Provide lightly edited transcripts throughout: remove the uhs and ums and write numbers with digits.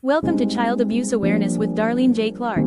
Welcome to Child Abuse Awareness with Darlene J. Clark.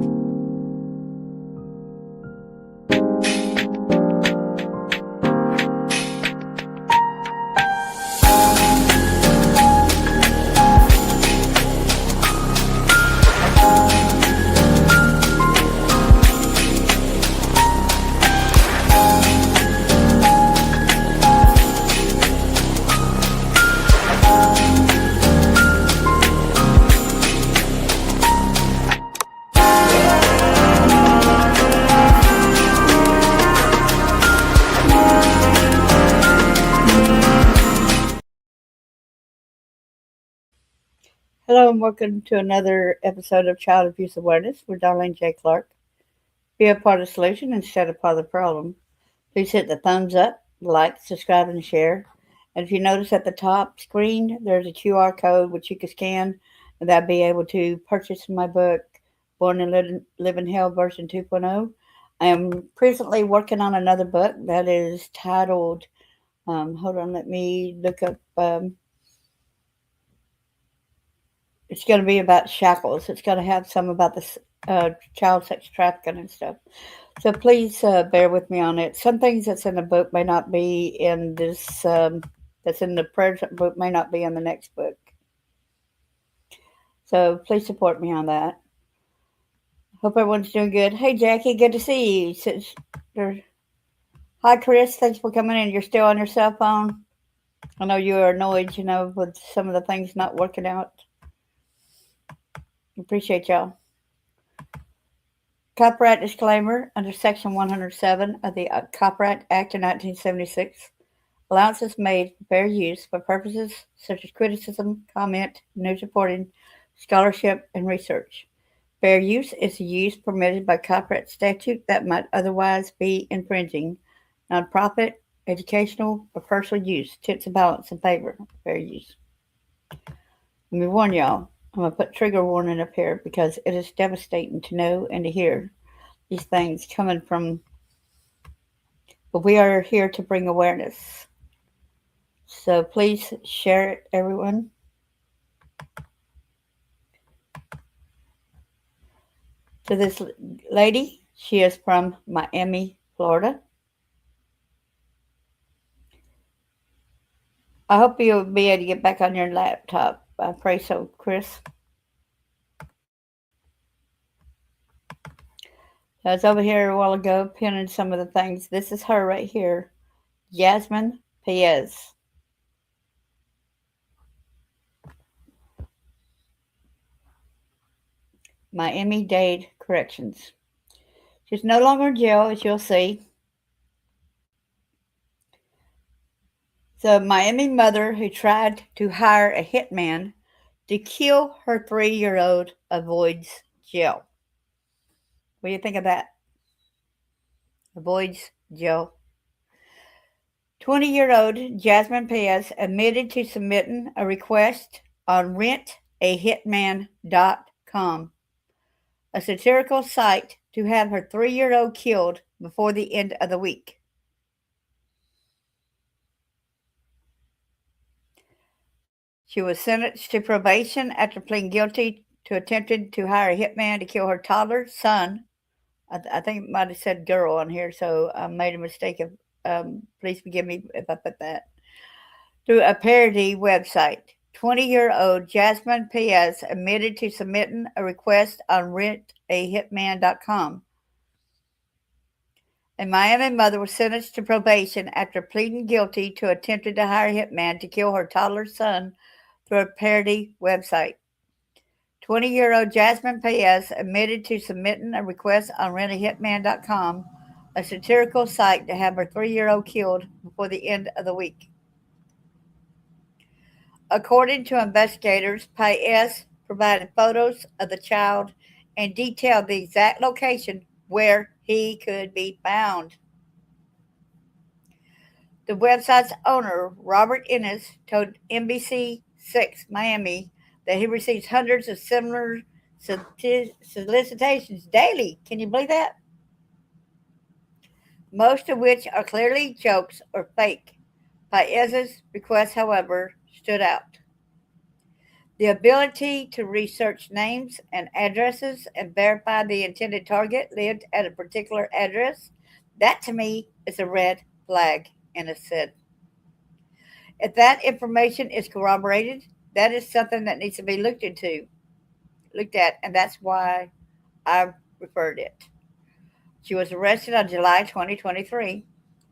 Hello and welcome to another episode of Child Abuse Awareness with Darlene J. Clark. Be a part of the solution instead of part of the problem. Please hit the thumbs up, like, subscribe, and share. And if you notice at the top screen, there's a QR code which you can scan, and that'll be able to purchase my book, Born and Live in Hell version 2.0. I am presently working on another book that is titled, hold on, let me look up. It's going to be about shackles. It's going to have some about the child sex trafficking and stuff. So please bear with me on it. Some things that's in the book may not be in this. That's in the present book may not be in the next book. So please support me on that. Hope everyone's doing good. Hey Jackie, good to see you. Hi Chris, thanks for coming in. You're still on your cell phone. I know you are annoyed, with some of the things not working out. Appreciate y'all. Copyright disclaimer under Section 107 of the Copyright Act of 1976. Allowances made for fair use for purposes such as criticism, comment, news reporting, scholarship, and research. Fair use is the use permitted by copyright statute that might otherwise be infringing. Nonprofit, educational, or personal use tips a balance in favor of fair use. Let me warn y'all. I'm going to put trigger warning up here because it is devastating to know and to hear these things coming from, but we are here to bring awareness. So please share it, everyone. So this lady, she is from Miami, Florida. I hope you'll be able to get back on your laptop. I pray so, Chris. I was over here a while ago pinning some of the things. This is her right here, Jasmin Paez. Miami-Dade Corrections. She's no longer in jail, as you'll see. The Miami mother who tried to hire a hitman to kill her 3-year-old avoids jail. What do you think of that? Avoids jail. 20-year-old Jasmin Paez admitted to submitting a request on rentahitman.com, a satirical site, to have her 3-year-old killed before the end of the week. She was sentenced to probation after pleading guilty to attempting to hire a hitman to kill her toddler son. I think it might have said girl on here, so I made a mistake. Please forgive me if I put that. Through a parody website. 20-year-old Jasmin Paez admitted to submitting a request on rentahitman.com. A Miami mother was sentenced to probation after pleading guilty to attempting to hire a hitman to kill her toddler son through a parody website. 20-year-old Jasmin Paez admitted to submitting a request on rentahitman.com, a satirical site, to have her 3-year-old killed before the end of the week. According to investigators, Paez provided photos of the child and detailed the exact location where he could be found. The website's owner, Robert Ennis, told NBC6 Miami that he receives hundreds of similar solicitations daily. Can you believe that? Most of which are clearly jokes or fake. Paez's request, however, stood out. The ability to research names and addresses and verify the intended target lived at a particular address, that to me is a red flag in a sin. If that information is corroborated, that is something that needs to be looked at, and that's why I referred it. She was arrested on July 2023.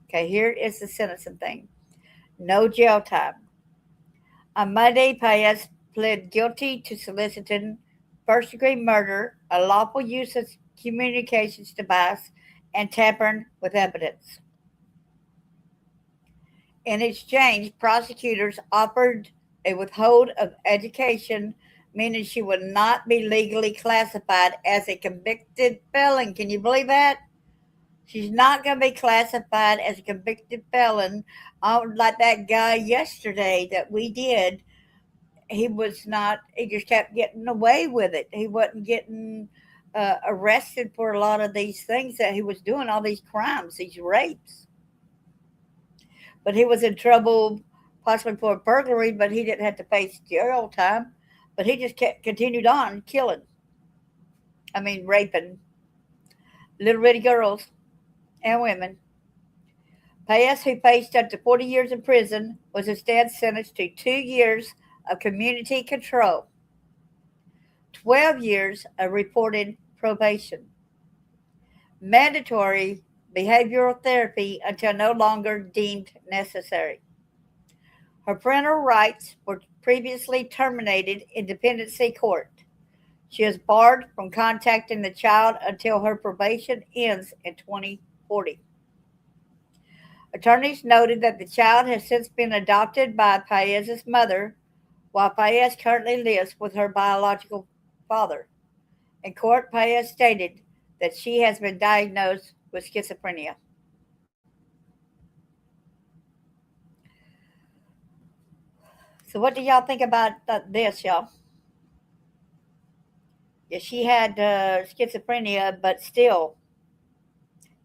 Okay, here is the sentencing thing. No jail time. On Monday, Paez pled guilty to soliciting first degree murder, a lawful use of communications device, and tampering with evidence. In exchange, prosecutors offered a withhold of education, meaning she would not be legally classified as a convicted felon. Can you believe that? She's not going to be classified as a convicted felon, like that guy yesterday that we did. He was not. He just kept getting away with it. He wasn't getting arrested for a lot of these things that he was doing, all these crimes, these rapes. But he was in trouble possibly for burglary, but he didn't have to face jail time. But he just kept continued on killing. I mean, raping little bitty girls and women. Paez, who faced up to 40 years in prison, was instead sentenced to 2 years of community control, 12 years of reported probation, mandatory behavioral therapy until no longer deemed necessary. Her parental rights were previously terminated in dependency court. She is barred from contacting the child until her probation ends in 2040. Attorneys noted that the child has since been adopted by Paez's mother, while Paez currently lives with her biological father. In court, Paez stated that she has been diagnosed with schizophrenia. So, what do y'all think about this, y'all? Yeah, she had schizophrenia, but still,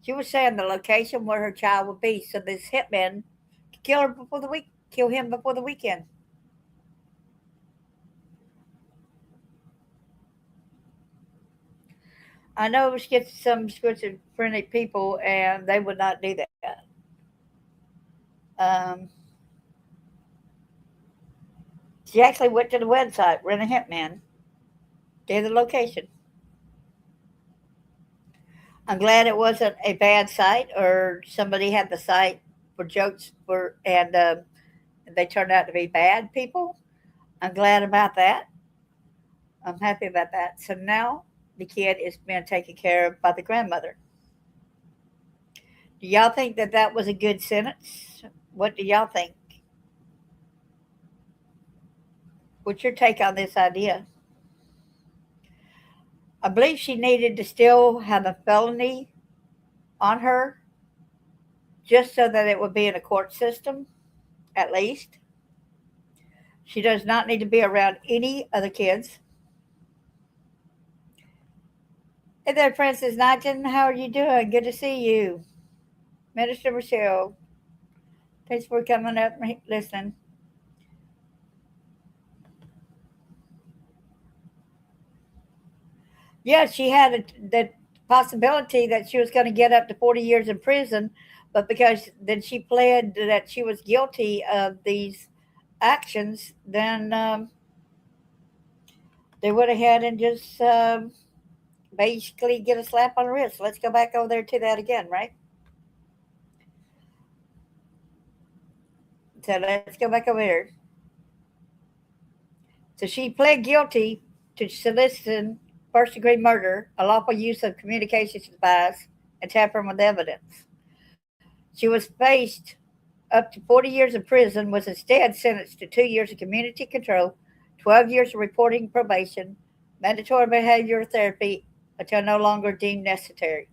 she was saying the location where her child would be, so this hitman could kill him before the weekend. I know some schizophrenic people, and they would not do that. Um, she actually went to the website, rent a hitman, gave the location. I'm glad it wasn't a bad site or somebody had the site for jokes for and they turned out to be bad people. I'm glad about that. I'm happy about that. So now the kid is being taken care of by the grandmother. Do y'all think that that was a good sentence? What do y'all think? What's your take on this idea? I believe she needed to still have a felony on her just so that it would be in a court system, at least. She does not need to be around any other kids. Hey there, Princess Nighton. How are you doing? Good to see you. Minister Michelle. Thanks for coming up and listening. Yeah, she had the possibility that she was going to get up to 40 years in prison, but because then she pled that she was guilty of these actions, then they went ahead and just basically get a slap on the wrist. Let's go back over there to that again, right? So let's go back over here. So she pled guilty to soliciting first degree murder, a lawful use of communications device, and tampering with evidence. She was faced up to 40 years in prison, was instead sentenced to 2 years of community control, 12 years of reporting probation, mandatory behavioral therapy until no longer deemed necessary.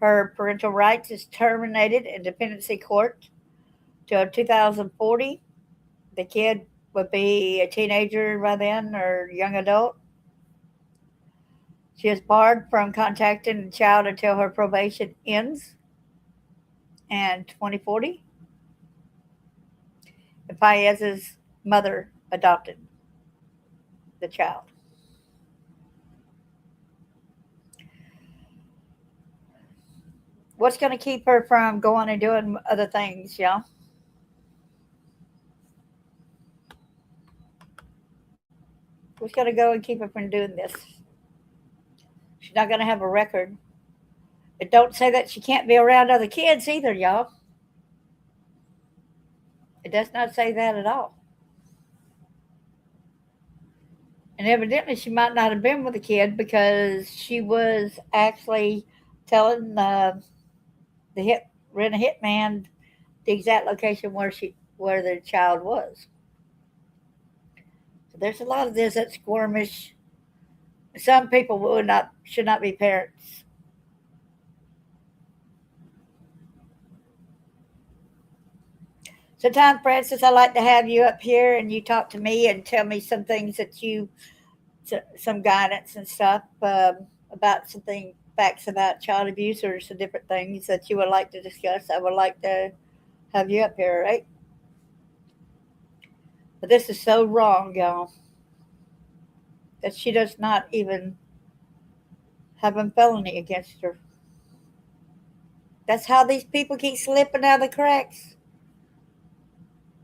Her parental rights is terminated in dependency court till 2040. The kid would be a teenager by then or young adult. She is barred from contacting the child until her probation ends in 2040. And Paez's mother adopted the child. What's going to keep her from going and doing other things, y'all? What's going to go and keep her from doing this? She's not going to have a record. It don't say that she can't be around other kids either, y'all. It does not say that at all. And evidently, she might not have been with the kid because she was actually telling the hit rent a hitman the exact location where the child was. So there's a lot of this that's squirmish. Some people should not be parents. Sometimes, Francis, I like to have you up here and you talk to me and tell me some things that some guidance and stuff about something, facts about child abuse or some different things that you would like to discuss. I would like to have you up here, right? But this is so wrong, y'all, that she does not even have a felony against her. That's how these people keep slipping out of the cracks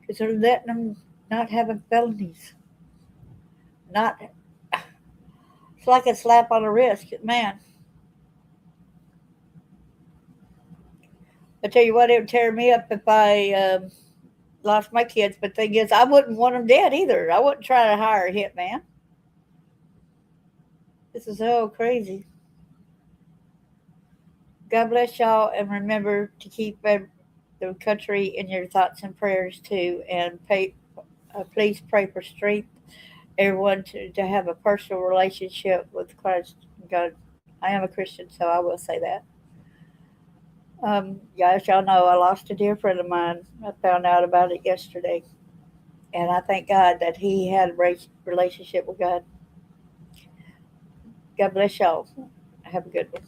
because they're letting them not having felonies. Not, it's like a slap on the wrist, man. I tell you what, it would tear me up if I lost my kids. But the thing is, I wouldn't want them dead either. I wouldn't try to hire a hitman. This is so crazy. God bless y'all, and remember to keep the country in your thoughts and prayers too. And please pray for strength, everyone, to have a personal relationship with Christ and God. I am a Christian, so I will say that. Yeah, as y'all know, I lost a dear friend of mine. I found out about it yesterday. And I thank God that he had a relationship with God. God bless y'all. Have a good one.